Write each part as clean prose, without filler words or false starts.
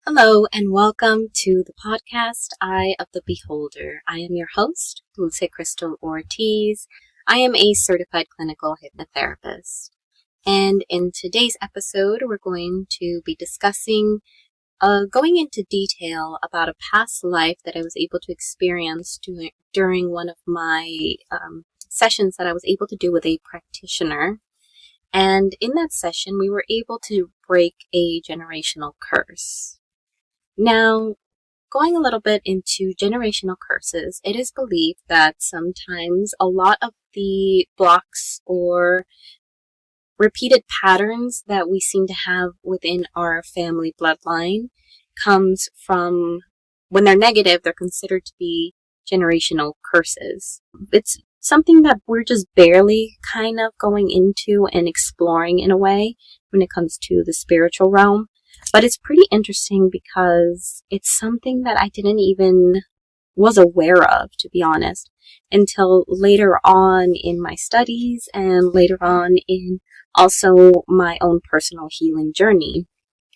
Hello and welcome to the podcast, Eye of the Beholder. I am your host, Dulce Crystal Ortiz. I am a certified clinical hypnotherapist. And in today's episode, we're going to be discussing, going into detail about a past life that I was able to experience during one of my sessions that I was able to do with a practitioner. And in that session, we were able to break a generational curse. Now, going a little bit into generational curses, it is believed that sometimes a lot of the blocks or repeated patterns that we seem to have within our family bloodline comes from, when they're negative, they're considered to be generational curses. It's something that we're just barely kind of going into and exploring in a way when it comes to the spiritual realm. But it's pretty interesting because it's something that I didn't even was aware of, to be honest, until later on in my studies and later on in also my own personal healing journey.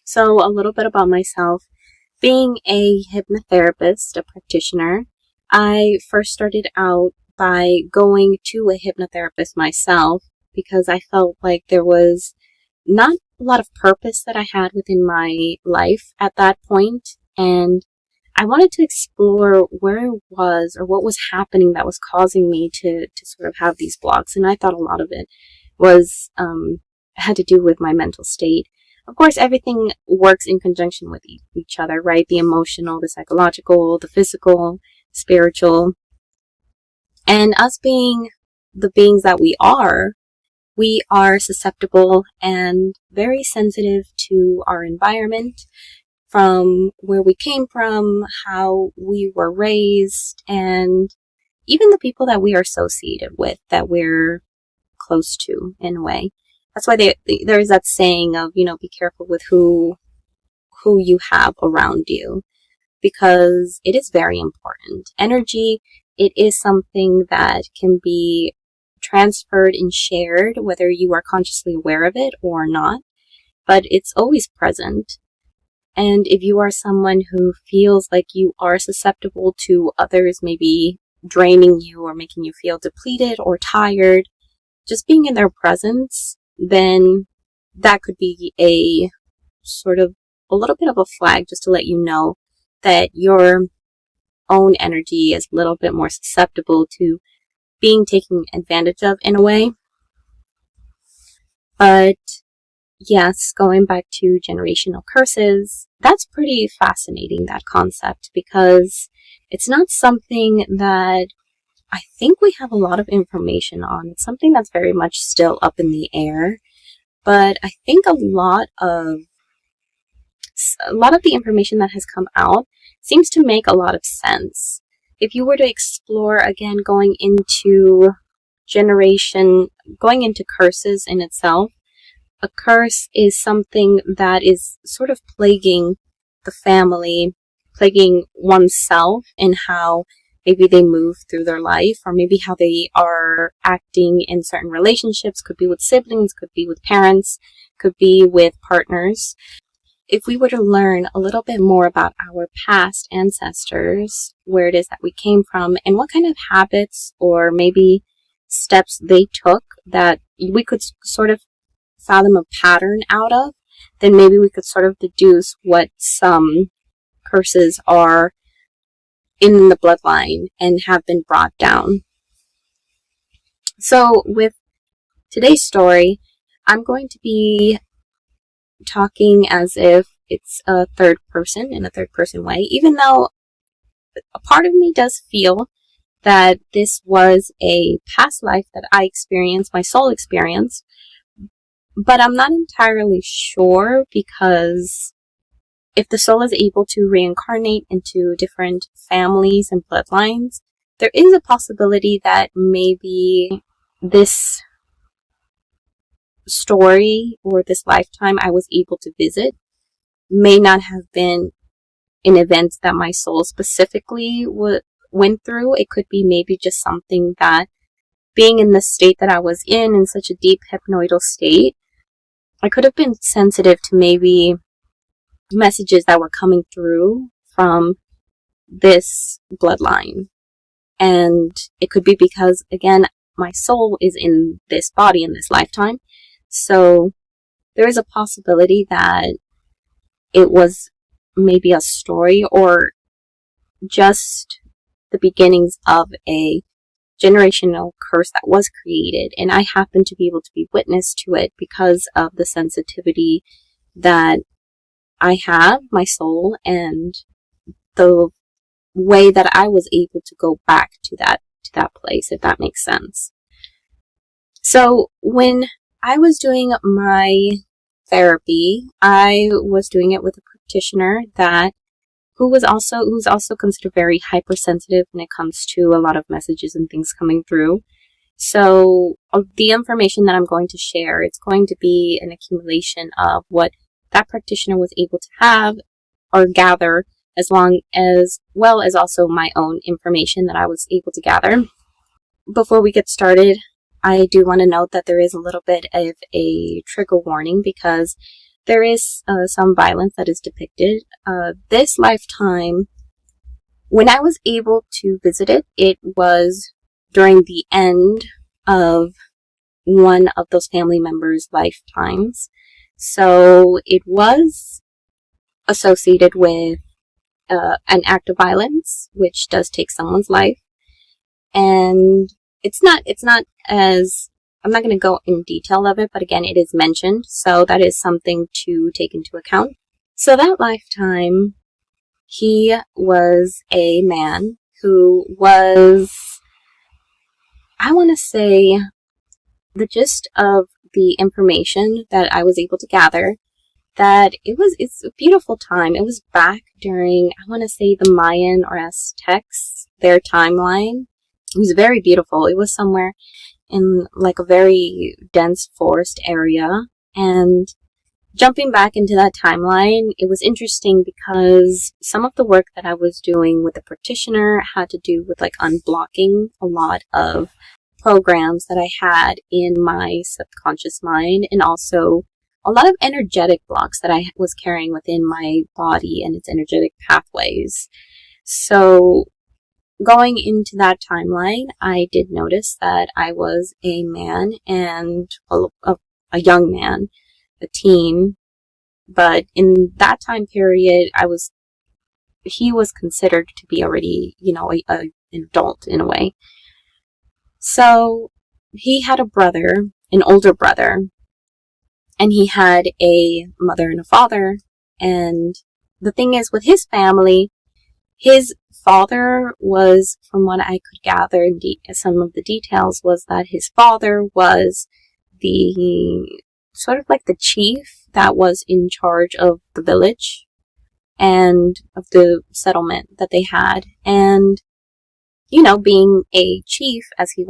So a little bit about myself. Being a hypnotherapist, a practitioner, I first started out by going to a hypnotherapist myself because I felt like there was not a lot of purpose that I had within my life at that point, and I wanted to explore where it was or what was happening that was causing me to sort of have these blocks. And I thought a lot of it was had to do with my mental state. Of course, everything works in conjunction with each other, right? The emotional, the psychological, the physical, spiritual. And us being the beings that we are susceptible and very sensitive to our environment, from where we came from, how we were raised, and even the people that we are associated with, that we're close to in a way. That's why there's that saying of, be careful with who you have around you, because it is very important. Energy, it is something that can be transferred and shared, whether you are consciously aware of it or not, but it's always present. And if you are someone who feels like you are susceptible to others maybe draining you or making you feel depleted or tired, just being in their presence, then that could be a sort of a little bit of a flag just to let you know that your own energy is a little bit more susceptible to being taken advantage of in a way. But yes, going back to generational curses, that's pretty fascinating, that concept, because it's not something that I think we have a lot of information on. It's something that's very much still up in the air, but I think a lot of the information that has come out seems to make a lot of sense. If you were to explore, again, going into curses in itself, a curse is something that is sort of plaguing the family, plaguing oneself, and how maybe they move through their life, or maybe how they are acting in certain relationships. Could be with siblings, could be with parents, could be with partners. If we were to learn a little bit more about our past ancestors, where it is that we came from, and what kind of habits or maybe steps they took that we could sort of fathom a pattern out of, then maybe we could sort of deduce what some curses are in the bloodline and have been brought down. So with today's story, I'm going to be talking as if it's a third person, in a third person way, even though a part of me does feel that this was a past life that I experienced, my soul experience, but I'm not entirely sure, because if the soul is able to reincarnate into different families and bloodlines, there is a possibility that maybe this story or this lifetime I was able to visit may not have been an event that my soul specifically went through. It could be maybe just something that, being in the state that I was in such a deep hypnoidal state, I could have been sensitive to maybe messages that were coming through from this bloodline. And it could be because, again, my soul is in this body in this lifetime. So there is a possibility that it was maybe a story or just the beginnings of a generational curse that was created. And I happen to be able to be witness to it because of the sensitivity that I have, my soul, and the way that I was able to go back to that place, if that makes sense. So when I was doing my therapy, I was doing it with a practitioner who's also considered very hypersensitive when it comes to a lot of messages and things coming through. So the information that I'm going to share, it's going to be an accumulation of what that practitioner was able to have or gather, as well as also my own information that I was able to gather. Before we get started, I do want to note that there is a little bit of a trigger warning because there is some violence that is depicted. This lifetime, when I was able to visit it, it was during the end of one of those family members' lifetimes. So it was associated with an act of violence, which does take someone's life. And it's not as, I'm not going to go in detail of it, but again, it is mentioned. So that is something to take into account. So that lifetime, he was a man who was, I want to say, the gist of the information that I was able to gather, that it's a beautiful time. It was back during, I want to say, the Mayan or Aztecs, their timeline. It was very beautiful. It was somewhere in like a very dense forest area. And jumping back into that timeline, it was interesting because some of the work that I was doing with the practitioner had to do with like unblocking a lot of programs that I had in my subconscious mind, and also a lot of energetic blocks that I was carrying within my body and its energetic pathways. So going into that timeline, I did notice that I was a man and a young man, a teen. But in that time period, he was considered to be already, an adult in a way. So he had a brother, an older brother, and he had a mother and a father. And the thing is, with his family, his father was, from what I could gather in some of the details, was that his father was the sort of like the chief that was in charge of the village and of the settlement that they had. And, being a chief as he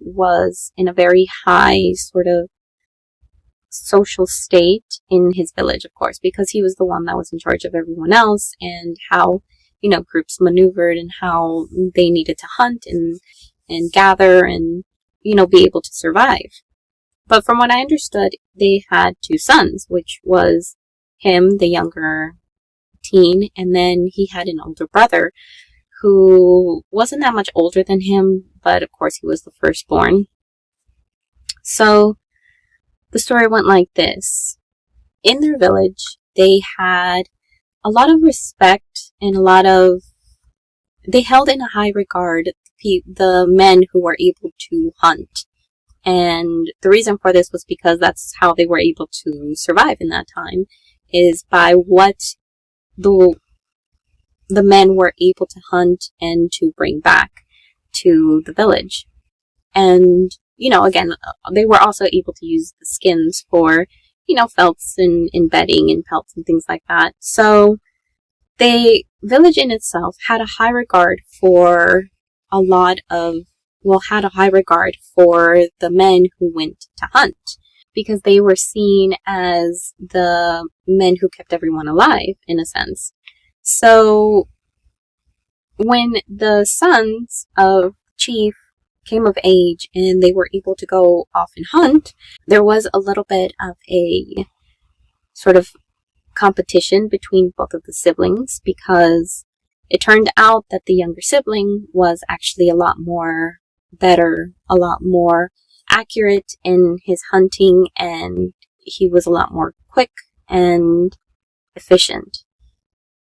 was in a very high sort of social state in his village, of course, because he was the one that was in charge of everyone else and how, groups maneuvered and how they needed to hunt and gather and, be able to survive. But from what I understood, they had two sons, which was him, the younger teen, and then he had an older brother who wasn't that much older than him, but of course he was the firstborn. So the story went like this. In their village, they had a lot of respect and they held in a high regard the men who were able to hunt. And the reason for this was because that's how they were able to survive in that time, is by what the men were able to hunt and to bring back to the village. And, again, they were also able to use the skins for, felts and bedding and pelts and things like that. So the village in itself had a high regard for had a high regard for the men who went to hunt, because they were seen as the men who kept everyone alive, in a sense. So when the sons of Chief came of age and they were able to go off and hunt, there was a little bit of a sort of competition between both of the siblings, because it turned out that the younger sibling was actually a lot more better, a lot more accurate in his hunting, and he was a lot more quick and efficient.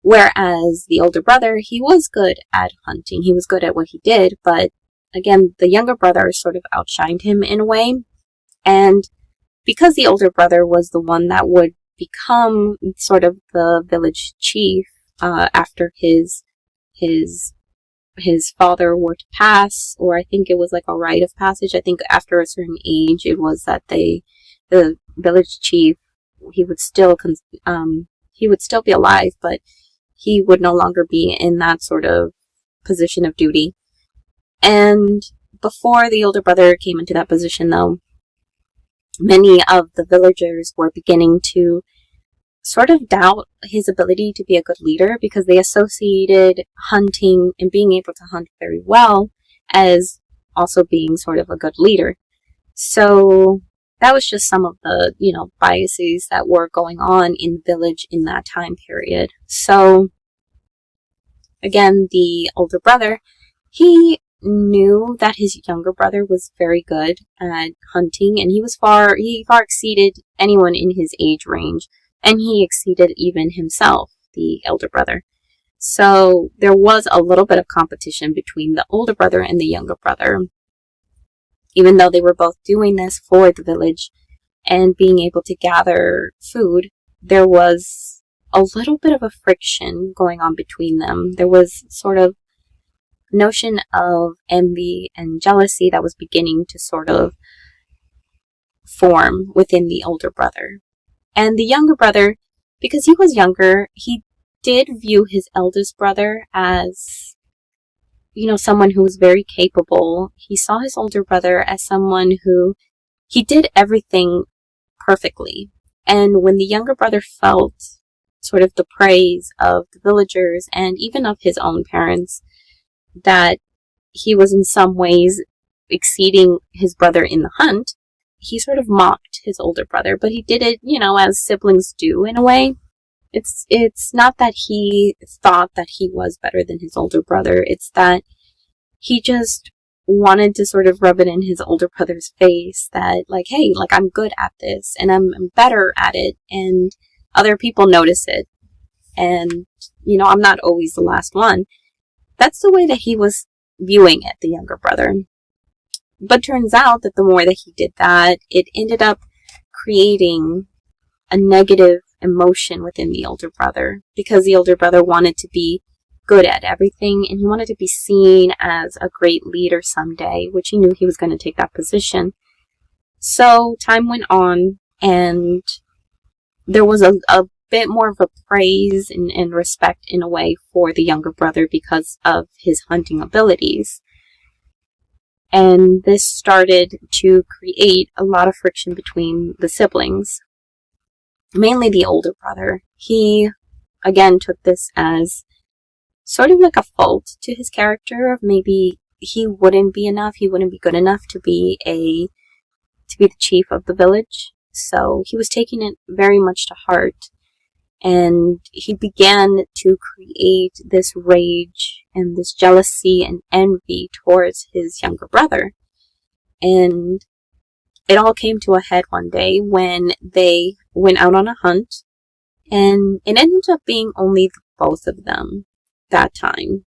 Whereas the older brother, he was good at hunting, he was good at what he did, but again, the younger brother sort of outshined him in a way. And because the older brother was the one that would become sort of the village chief after his father were to pass, or I think it was like a rite of passage. I think after a certain age, it was that the village chief, he would still be alive, but he would no longer be in that sort of position of duty. And before the older brother came into that position, though, many of the villagers were beginning to sort of doubt his ability to be a good leader, because they associated hunting and being able to hunt very well as also being sort of a good leader. So that was just some of the, biases that were going on in the village in that time period. So again, the older brother, he knew that his younger brother was very good at hunting, and he far exceeded anyone in his age range, and he exceeded even himself, the elder brother. So there was a little bit of competition between the older brother and the younger brother, even though they were both doing this for the village and being able to gather food. There was a little bit of a friction going on between them. There was sort of notion of envy and jealousy that was beginning to sort of form within the older brother. And the younger brother, because he was younger, he did view his eldest brother as, someone who was very capable. He saw his older brother as someone who, he did everything perfectly. And when the younger brother felt sort of the praise of the villagers and even of his own parents, that he was in some ways exceeding his brother in the hunt, he sort of mocked his older brother, but he did it, as siblings do in a way. It's not that he thought that he was better than his older brother. It's that he just wanted to sort of rub it in his older brother's face that, like, hey, like, I'm good at this and I'm better at it, and other people notice it. And, I'm not always the last one. That's the way that he was viewing it, the younger brother. But turns out that the more that he did that, it ended up creating a negative emotion within the older brother, because the older brother wanted to be good at everything, and he wanted to be seen as a great leader someday, which he knew he was going to take that position. So time went on, and there was a bit more of a praise and respect in a way for the younger brother because of his hunting abilities. And this started to create a lot of friction between the siblings. Mainly the older brother. He, again, took this as sort of like a fault to his character of maybe he wouldn't be enough, he wouldn't be good enough to be the chief of the village. So he was taking it very much to heart. And he began to create this rage and this jealousy and envy towards his younger brother. And it all came to a head one day when they went out on a hunt, and it ended up being only both of them that time.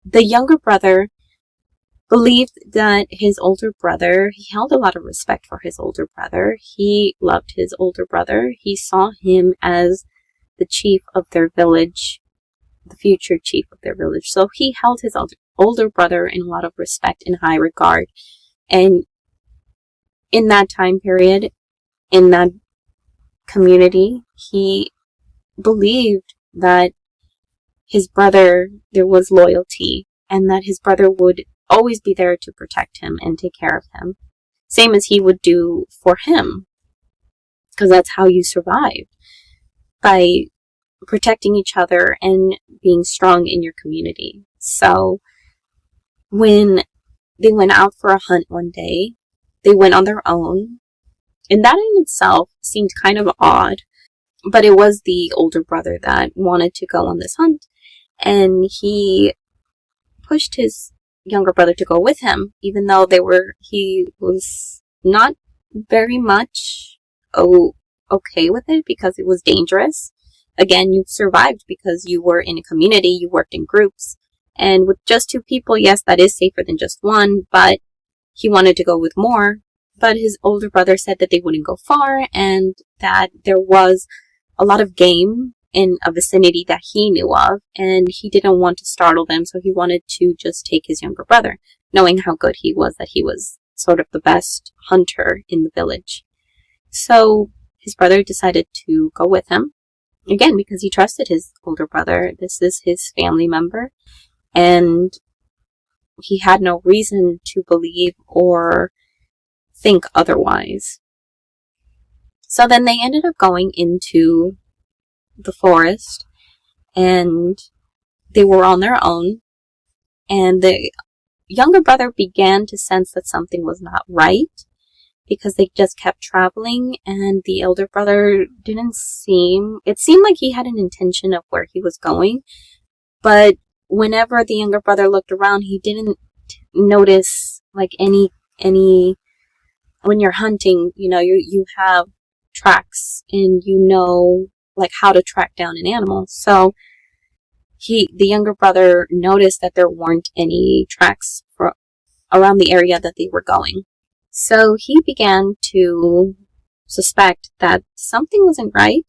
The younger brother believed that his older brother, he held a lot of respect for his older brother. He loved his older brother. He saw him as the chief of their village, the future chief of their village. So he held his older brother in a lot of respect and high regard. And in that time period, in that community, he believed that his brother, there was loyalty, and that his brother would always be there to protect him and take care of him. Same as he would do for him, because that's how you survived. By protecting each other and being strong in your community. So when they went out for a hunt one day, they went on their own, and that in itself seemed kind of odd. But it was the older brother that wanted to go on this hunt, and he pushed his younger brother to go with him, even though he was not very much okay with it because it was dangerous. Again, you survived because you were in a community, you worked in groups, and with just 2 people, yes, that is safer than just one, but he wanted to go with more. But his older brother said that they wouldn't go far and that there was a lot of game in a vicinity that he knew of, and he didn't want to startle them, so he wanted to just take his younger brother, knowing how good he was, that he was sort of the best hunter in the village. So his brother decided to go with him, again, because he trusted his older brother. This is his family member, and he had no reason to believe or think otherwise. So then they ended up going into the forest, and they were on their own, and the younger brother began to sense that something was not right because they just kept traveling, and the elder brother it seemed like he had an intention of where he was going, but whenever the younger brother looked around, he didn't notice like any when you're hunting, you have tracks, and like how to track down an animal. So the younger brother noticed that there weren't any tracks around the area that they were going. So he began to suspect that something wasn't right,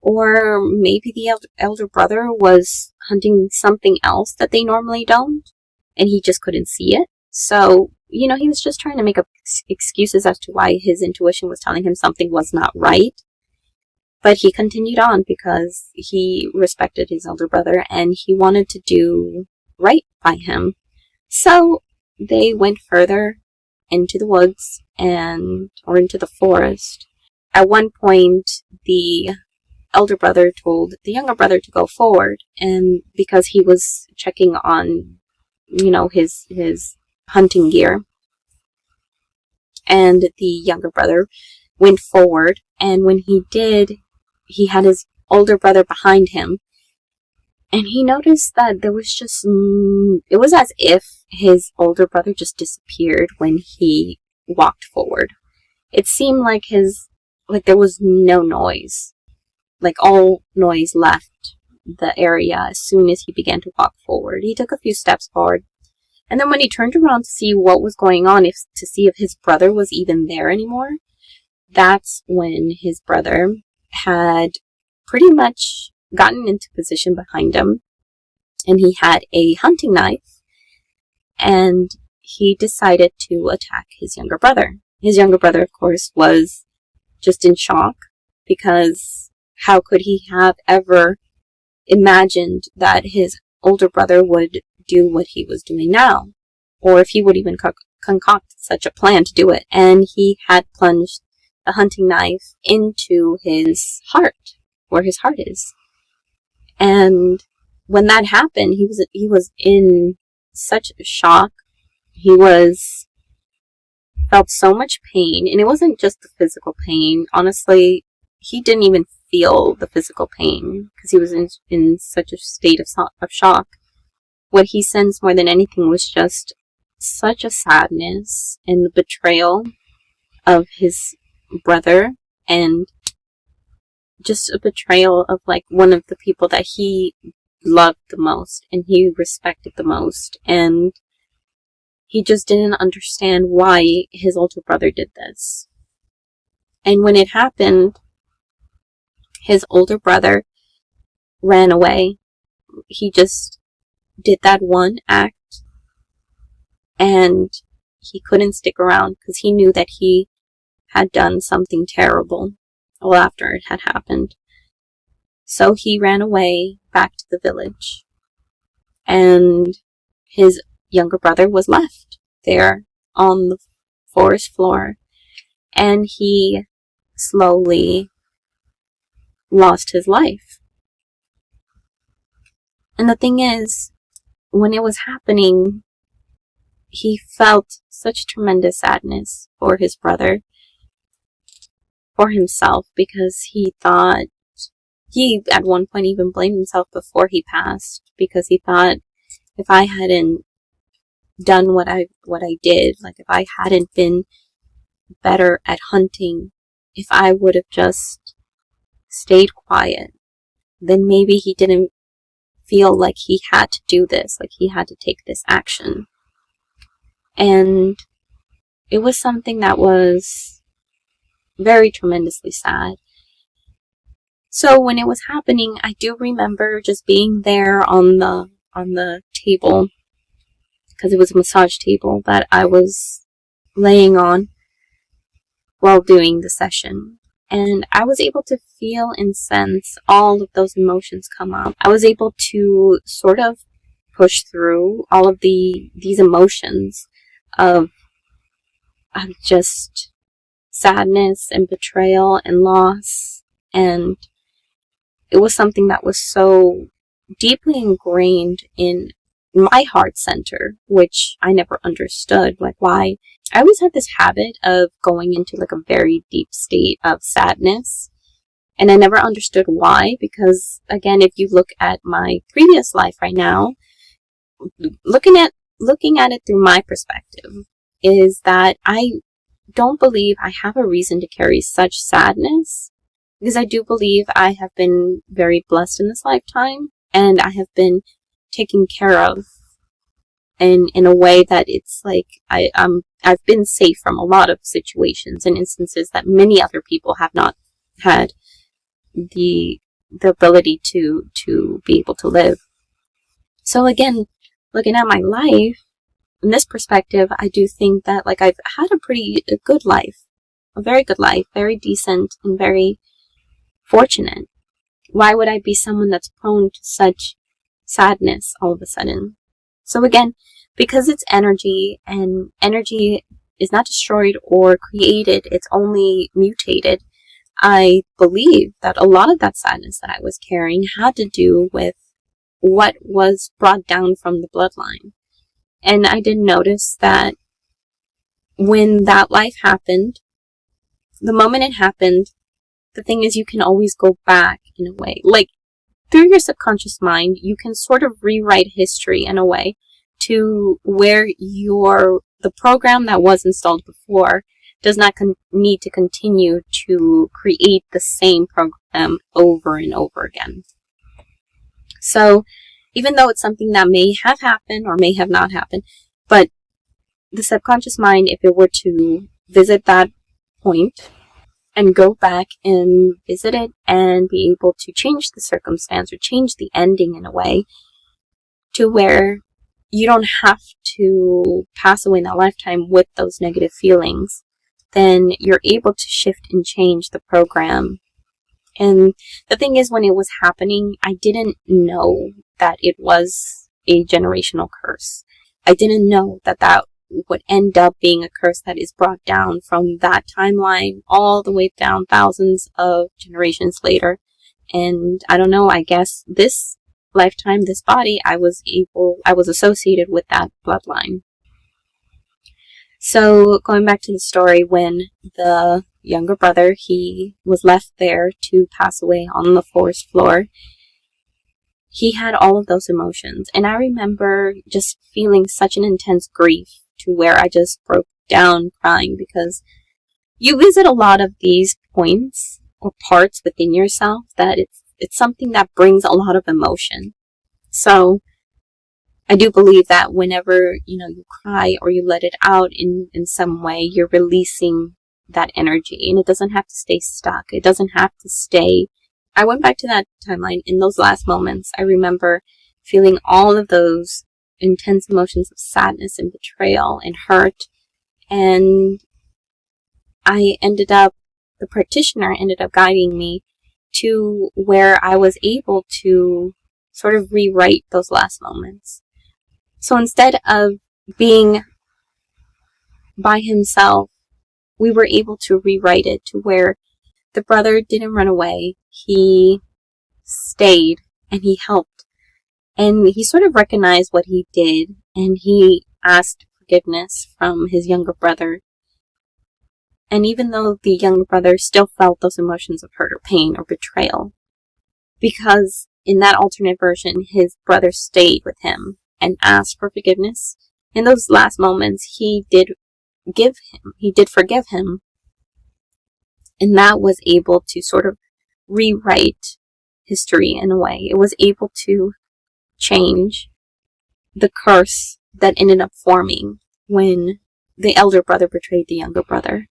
or maybe the elder brother was hunting something else that they normally don't, and he just couldn't see it. So, he was just trying to make up excuses as to why his intuition was telling him something was not right. But he continued on because he respected his elder brother and he wanted to do right by him. So they went further into the woods or into the forest. At one point, the elder brother told the younger brother to go forward, and because he was checking on, his hunting gear. And the younger brother went forward, and when he did, he had his older brother behind him, and he noticed that there was it was as if his older brother just disappeared when he walked forward. It seemed like there was no noise. Like all noise left the area as soon as he began to walk forward. He took a few steps forward, and then when he turned around to see what was going on, to see if his brother was even there anymore, that's when his brother had pretty much gotten into position behind him, and he had a hunting knife, and he decided to attack his younger brother. His younger brother, of course, was just in shock, because how could he have ever imagined that his older brother would do what he was doing now, or if he would even concoct such a plan to do it. And he had plunged the hunting knife into his heart, where his heart is. And when that happened, he was in such shock. He felt so much pain, and it wasn't just the physical pain. Honestly, he didn't even feel the physical pain because he was in such a state of shock. What he sensed more than anything was just such a sadness and the betrayal of his brother, and just a betrayal of like one of the people that he loved the most and he respected the most, and he just didn't understand why his older brother did this. And when it happened, his older brother ran away. He just did that one act, and he couldn't stick around because he knew that he had done something terrible after it had happened. So he ran away back to the village, and his younger brother was left there on the forest floor, and he slowly lost his life. And the thing is, when it was happening, he felt such tremendous sadness for his brother, for himself, because he thought He at one point even blamed himself before he passed, because he thought, if I hadn't done what I did, like if I hadn't been better at hunting, if I would have just stayed quiet, then maybe he didn't feel like he had to do this, like he had to take this action. And it was something that was very tremendously sad. So when it was happening, I do remember just being there on the table, because it was a massage table that I was laying on while doing the session. And I was able to feel and sense all of those emotions come up. I was able to sort of push through all of these emotions of just sadness and betrayal and loss. And it was something that was so deeply ingrained in my heart center, which I never understood, like why. I always had this habit of going into like a very deep state of sadness, and I never understood why, because again, if you look at my previous life right now, looking at it through my perspective, is that I don't believe I have a reason to carry such sadness, because I do believe I have been very blessed in this lifetime, and I have been taken care of in a way that it's like I've been safe from a lot of situations and instances that many other people have not had the ability to be able to live. So again, looking at my life in this perspective, I do think that like I've had a good life, a very good life, very decent and very fortunate. Why would I be someone that's prone to such sadness all of a sudden? So again, because it's energy, and energy is not destroyed or created, it's only mutated, I believe that a lot of that sadness that I was carrying had to do with what was brought down from the bloodline. And I did notice that when that life happened, the moment it happened, the thing is you can always go back in a way. Like, through your subconscious mind, you can sort of rewrite history in a way to where the program that was installed before does not need to continue to create the same program over and over again. So even though it's something that may have happened or may have not happened, but the subconscious mind, if it were to visit that point and go back and visit it and be able to change the circumstance or change the ending in a way to where you don't have to pass away in that lifetime with those negative feelings, then you're able to shift and change the program. And the thing is, when it was happening, I didn't know that it was a generational curse. I didn't know that that would end up being a curse that is brought down from that timeline all the way down thousands of generations later. And I don't know, I guess this lifetime, this body, I was associated with that bloodline. So going back to the story, when the younger brother, he was left there to pass away on the forest floor, he had all of those emotions. And I remember just feeling such an intense grief to where I just broke down crying, because you visit a lot of these points or parts within yourself that it's something that brings a lot of emotion. So I do believe that whenever, you cry or you let it out in some way, you're releasing that energy, and it doesn't have to stay stuck. It doesn't have to stay. I went back to that timeline in those last moments. I remember feeling all of those intense emotions of sadness and betrayal and hurt. And the practitioner ended up guiding me to where I was able to sort of rewrite those last moments. So instead of being by himself, we were able to rewrite it to where the brother didn't run away. He stayed and he helped. And he sort of recognized what he did, and he asked forgiveness from his younger brother. And even though the younger brother still felt those emotions of hurt or pain or betrayal, because in that alternate version, his brother stayed with him and asked for forgiveness. In those last moments, he did forgive him, and that was able to sort of rewrite history in a way. It was able to change the curse that ended up forming when the elder brother betrayed the younger brother.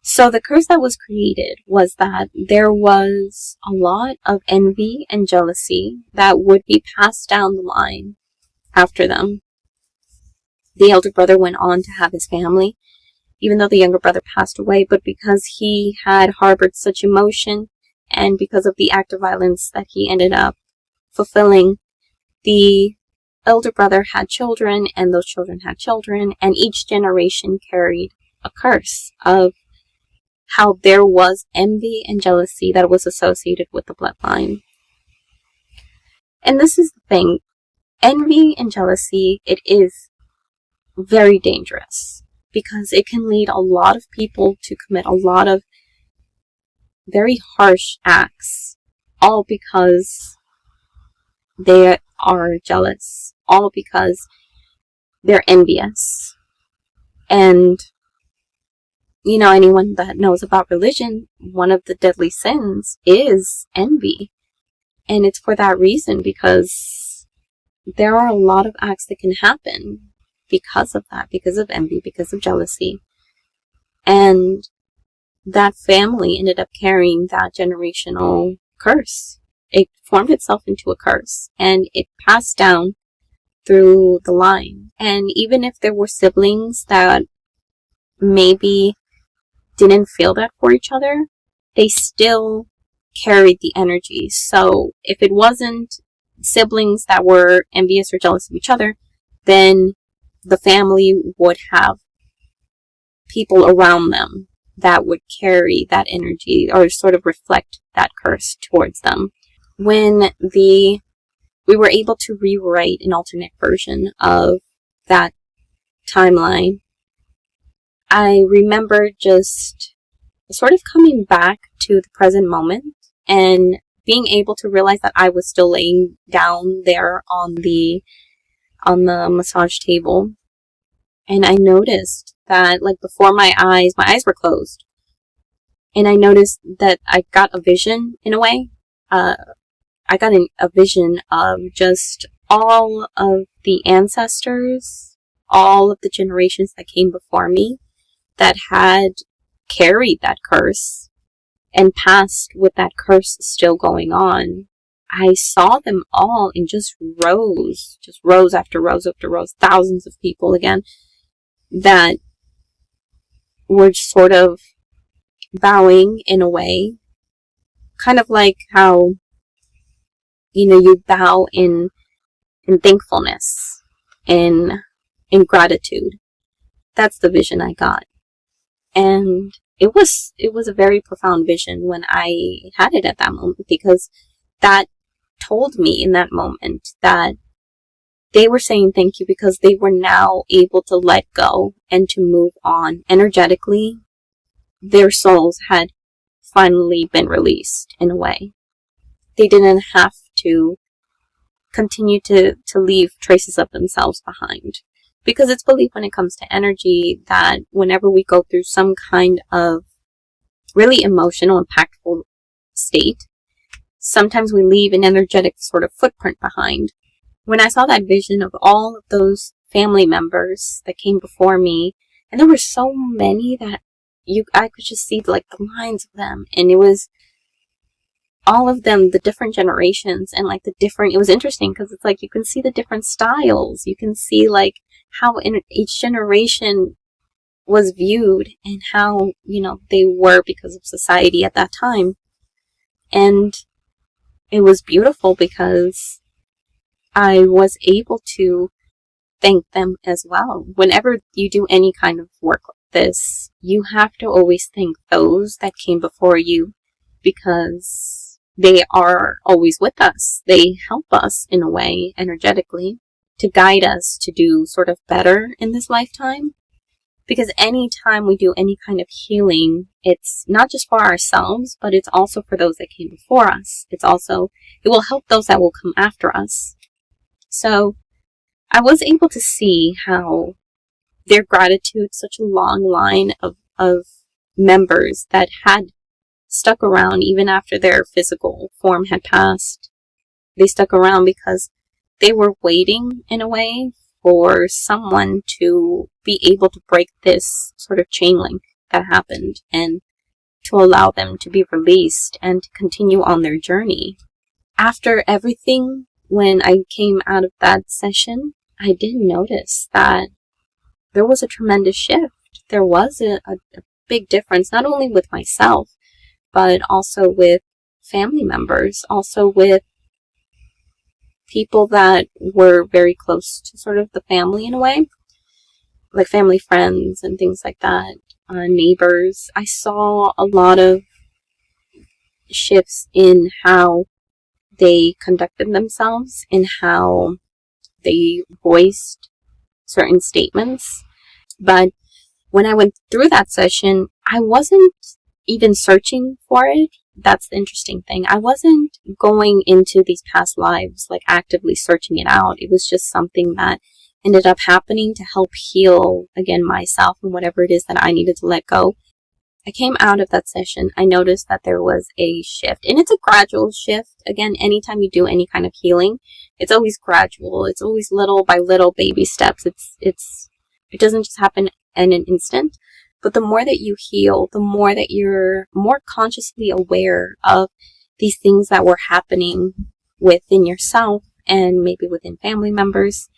So the curse that was created was that there was a lot of envy and jealousy that would be passed down the line after them. The elder brother went on to have his family, even though the younger brother passed away, but because he had harbored such emotion and because of the act of violence that he ended up fulfilling, the elder brother had children, and those children had children, and each generation carried a curse of how there was envy and jealousy that was associated with the bloodline. And this is the thing, envy and jealousy, it is very dangerous because it can lead a lot of people to commit a lot of very harsh acts, all because they are jealous, all because they're envious. And, you know, anyone that knows about religion, one of the deadly sins is envy. And it's for that reason, because there are a lot of acts that can happen because of that, because of envy, because of jealousy. And that family ended up carrying that generational curse. It formed itself into a curse, and it passed down through the line. And even if there were siblings that maybe didn't feel that for each other, they still carried the energy. So if it wasn't siblings that were envious or jealous of each other, then the family would have people around them that would carry that energy or sort of reflect that curse towards them. When we were able to rewrite an alternate version of that timeline, I remember just sort of coming back to the present moment and being able to realize that I was still laying down there on the massage table. And I noticed that, like, before my eyes were closed. And I noticed that I got a vision in a way. I got a vision of just all of the ancestors, all of the generations that came before me that had carried that curse and passed with that curse still going on. I saw them all in just rows after rows after rows, thousands of people again, that were sort of bowing in a way, kind of like how, you know, you bow in thankfulness, in gratitude. That's the vision I got. And it was a very profound vision when I had it at that moment, because that told me in that moment that they were saying thank you because they were now able to let go and to move on energetically. Their souls had finally been released in a way. They didn't have to continue to leave traces of themselves behind. Because it's believed when it comes to energy that whenever we go through some kind of really emotional, impactful state, sometimes we leave an energetic sort of footprint behind. When I saw that vision of all of those family members that came before me, and there were so many that I could just see like the lines of them, and it was all of them, the different generations, and like it was interesting because it's like you can see the different styles, you can see like how in each generation was viewed and how, you know, they were because of society at that time. And it was beautiful because I was able to thank them as well. Whenever you do any kind of work like this, you have to always thank those that came before you, because they are always with us. They help us in a way energetically to guide us to do sort of better in this lifetime. Because anytime we do any kind of healing, it's not just for ourselves, but it's also for those that came before us. It will help those that will come after us. So I was able to see how their gratitude, such a long line of members that had stuck around even after their physical form had passed. They stuck around because they were waiting, in a way, for someone to be able to break this sort of chain link that happened and to allow them to be released and to continue on their journey. After everything, when I came out of that session, I did notice that there was a tremendous shift. There was a big difference, not only with myself, but also with family members, also with people that were very close to sort of the family in a way, like family friends and things like that, neighbors. I saw a lot of shifts in how they conducted themselves, in how they voiced certain statements. But when I went through that session, I wasn't even searching for it. That's the interesting thing. I wasn't going into these past lives, like actively searching it out. It was just something that ended up happening to help heal, again, myself and whatever it is that I needed to let go. I came out of that session. I noticed that there was a shift, and it's a gradual shift. Again, anytime you do any kind of healing, it's always gradual. It's always little by little baby steps. It doesn't just happen in an instant. But the more that you heal, the more that you're more consciously aware of these things that were happening within yourself and maybe within family members.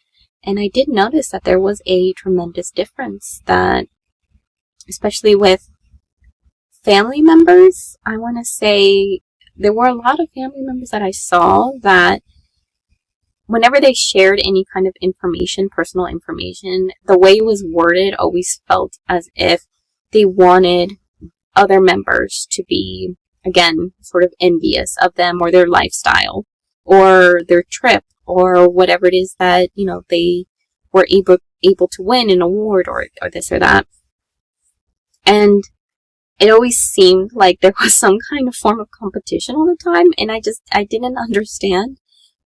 And I did notice that there was a tremendous difference, that especially with family members, I want to say there were a lot of family members that I saw that whenever they shared any kind of information, personal information, the way it was worded always felt as if they wanted other members to be, again, sort of envious of them or their lifestyle or their trip or whatever it is that, they were able to win an award or this or that. And it always seemed like there was some kind of form of competition all the time. And I didn't understand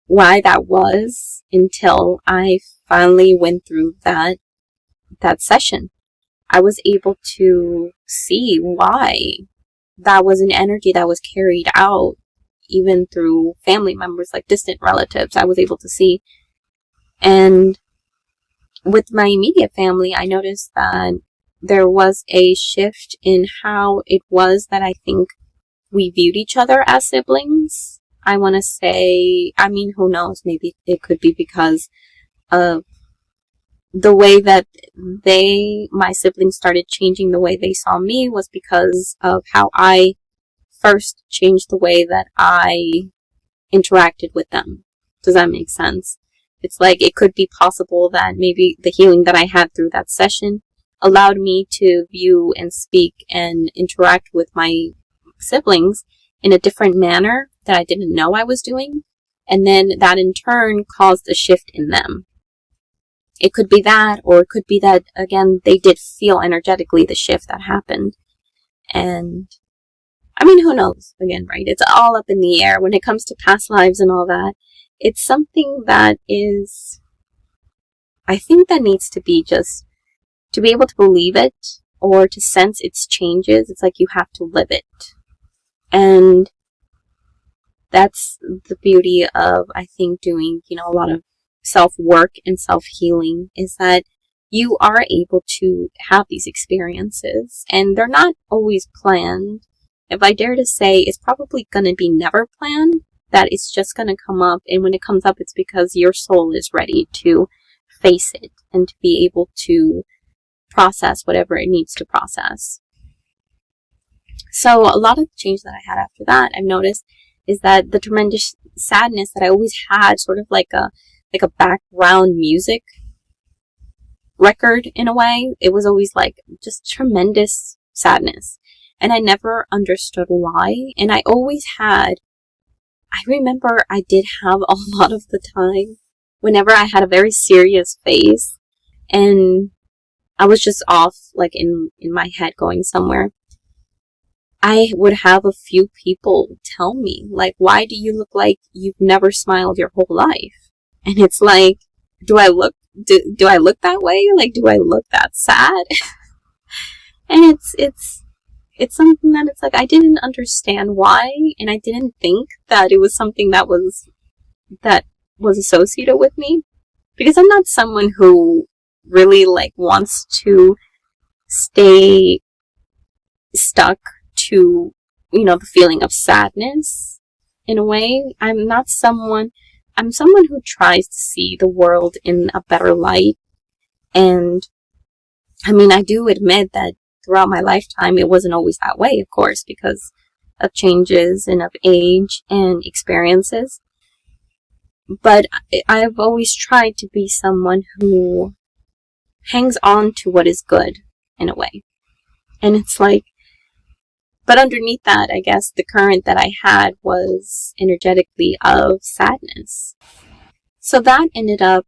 why that was until I finally went through that session. I was able to see why that was an energy that was carried out even through family members, like distant relatives. I was able to see. And with my immediate family, I noticed that there was a shift in how it was that I think we viewed each other as siblings. I want to say, who knows? Maybe it could be because of the way that my siblings started changing the way they saw me, was because of how I first changed the way that I interacted with them. Does that make sense? It's like it could be possible that maybe the healing that I had through that session allowed me to view and speak and interact with my siblings in a different manner that I didn't know I was doing. And then that in turn caused a shift in them. It could be that, or it could be that, again, they did feel energetically the shift that happened. And, who knows? Again, right? It's all up in the air when it comes to past lives and all that. It's something that is, I think that needs to be just, to be able to believe it or to sense its changes, it's like you have to live it. And that's the beauty of, I think, doing, a lot of self-work and self-healing, is that you are able to have these experiences, and they're not always planned. If I dare to say, it's probably going to be never planned, that it's just going to come up, and when it comes up, it's because your soul is ready to face it and to be able to process whatever it needs to process. So a lot of the change that I had after that, I've noticed, is that the tremendous sadness that I always had, sort of like a background music record in a way. It was always like just tremendous sadness. And I never understood why. And I remember I did have a lot of the time, whenever I had a very serious face and I was just off, like in my head going somewhere, I would have a few people tell me, like, why do you look like you've never smiled your whole life? And it's like, do I look that way? Like, do I look that sad? And it's something that it's like, I didn't understand why, and I didn't think that it was something that was associated with me, because I'm not someone who really like wants to stay stuck to, the feeling of sadness in a way. I'm someone who tries to see the world in a better light. And I mean, I do admit that throughout my lifetime, it wasn't always that way, of course, because of changes and of age and experiences. But I've always tried to be someone who hangs on to what is good in a way. And it's like, but underneath that, I guess the current that I had was energetically of sadness. So that ended up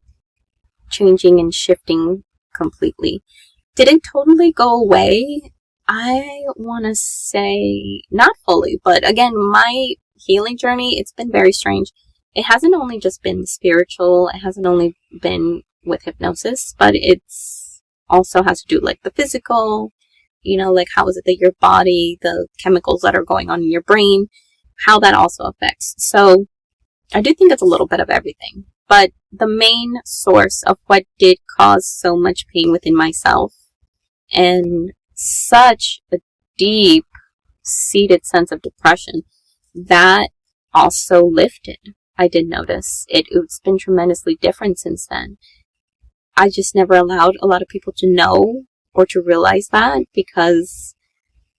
changing and shifting completely. Did it totally go away? I want to say not fully, but again, my healing journey, it's been very strange. It hasn't only just been spiritual, it hasn't only been with hypnosis, but it's also has to do like the physical, like how is it that your body, the chemicals that are going on in your brain, how that also affects. So I do think it's a little bit of everything. But the main source of what did cause so much pain within myself and such a deep-seated sense of depression, that also lifted. I did notice. It's been tremendously different since then. I just never allowed a lot of people to know or to realize that, because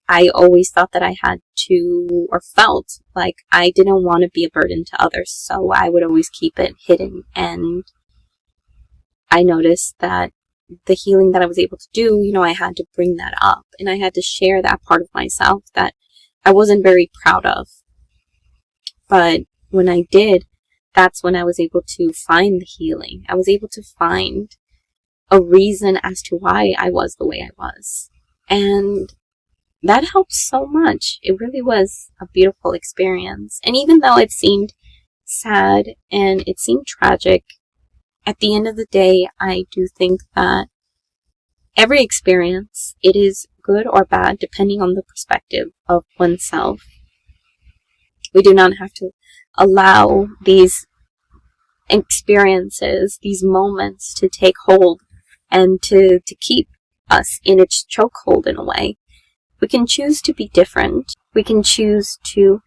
I always thought that I had to, or felt like I didn't want to be a burden to others, so I would always keep it hidden. And I noticed that the healing that I was able to do, I had to bring that up, and I had to share that part of myself that I wasn't very proud of. But when I did, that's when I was able to find the healing. I was able to find a reason as to why I was the way I was. And that helped so much. It really was a beautiful experience. And even though it seemed sad and it seemed tragic, at the end of the day, I do think that every experience, it is good or bad depending on the perspective of oneself. We do not have to allow these experiences, these moments to take hold and to keep us in its chokehold in a way. We can choose to be different. We can choose to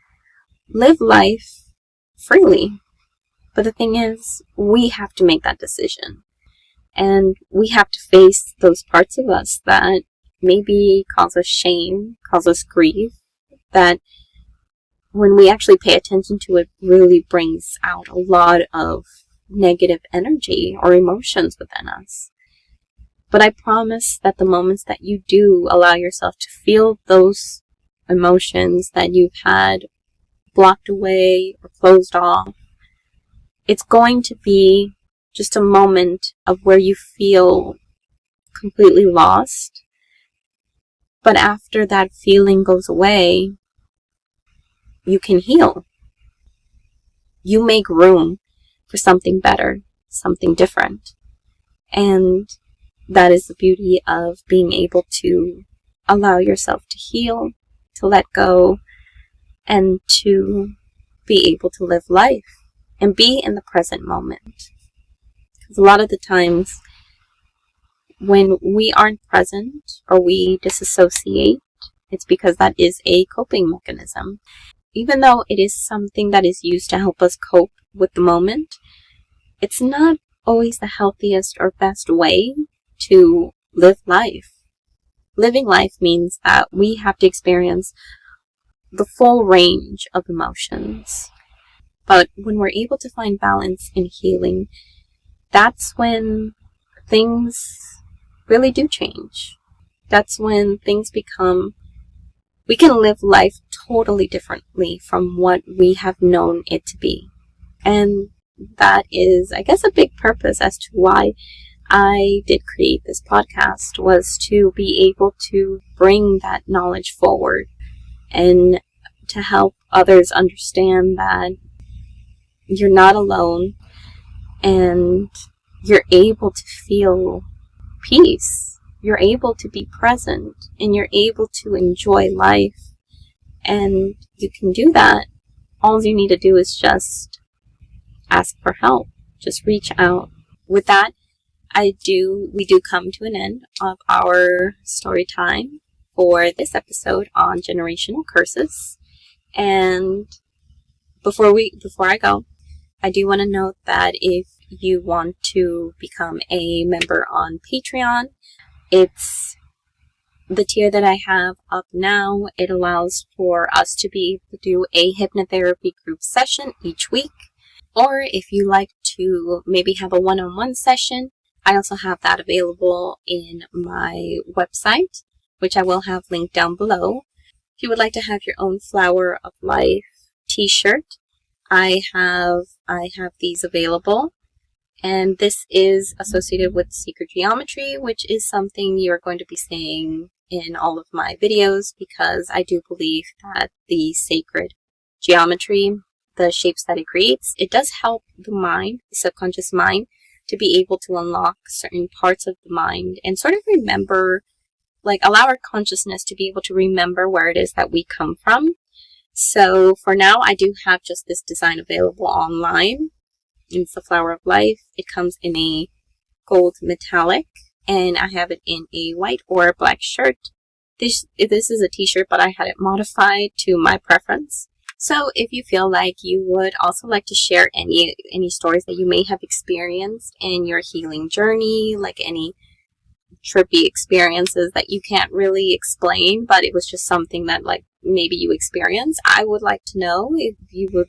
live life freely. But the thing is, we have to make that decision. And we have to face those parts of us that maybe cause us shame, cause us grief, that when we actually pay attention to it, really brings out a lot of negative energy or emotions within us. But I promise that the moments that you do allow yourself to feel those emotions that you've had blocked away or closed off, it's going to be just a moment of where you feel completely lost. But after that feeling goes away, you can heal. You make room for something better, something different. And that is the beauty of being able to allow yourself to heal, to let go, and to be able to live life and be in the present moment. Because a lot of the times when we aren't present or we disassociate, it's because that is a coping mechanism. Even though it is something that is used to help us cope with the moment, it's not always the healthiest or best way to live life. Living life means that we have to experience the full range of emotions. But when we're able to find balance in healing, that's when things really do change. That's when things become, we can live life totally differently from what we have known it to be. And that is, I guess, a big purpose as to why I did create this podcast was to be able to bring that knowledge forward and to help others understand that you're not alone and you're able to feel peace. You're able to be present and you're able to enjoy life. And you can do that. All you need to do is just ask for help. Just reach out. With that, we do come to an end of our story time for this episode on generational curses. And before I go, I do want to note that if you want to become a member on Patreon, it's the tier that I have up now. It allows for us to be able to do a hypnotherapy group session each week. Or if you like to maybe have a one-on-one session, I also have that available in my website, which I will have linked down below. If you would like to have your own Flower of Life t-shirt, I have these available. And this is associated with secret geometry, which is something you're going to be seeing in all of my videos, because I do believe that the sacred geometry, the shapes that it creates, it does help the mind, the subconscious mind, to be able to unlock certain parts of the mind and sort of remember, allow our consciousness to be able to remember where it is that we come from. So for now, I do have just this design available online. It's the Flower of Life. It comes in a gold metallic, and I have it in a white or a black shirt. This is a t-shirt, but I had it modified to my preference. So if you feel like you would also like to share any stories that you may have experienced in your healing journey, like any trippy experiences that you can't really explain, but it was just something that maybe you experienced, I would like to know. If you would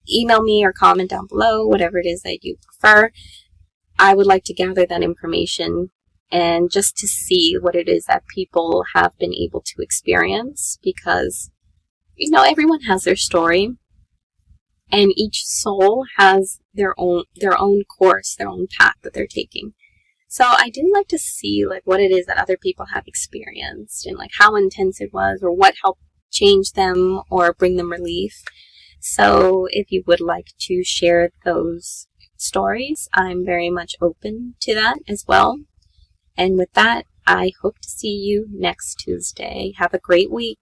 email me or comment down below, whatever it is that you prefer. I would like to gather that information and just to see what it is that people have been able to experience, because everyone has their story, and each soul has their own course, their own path that they're taking. So I do like to see what it is that other people have experienced and how intense it was, or what helped change them or bring them relief. So if you would like to share those stories, I'm very much open to that as well. And with that, I hope to see you next Tuesday. Have a great week.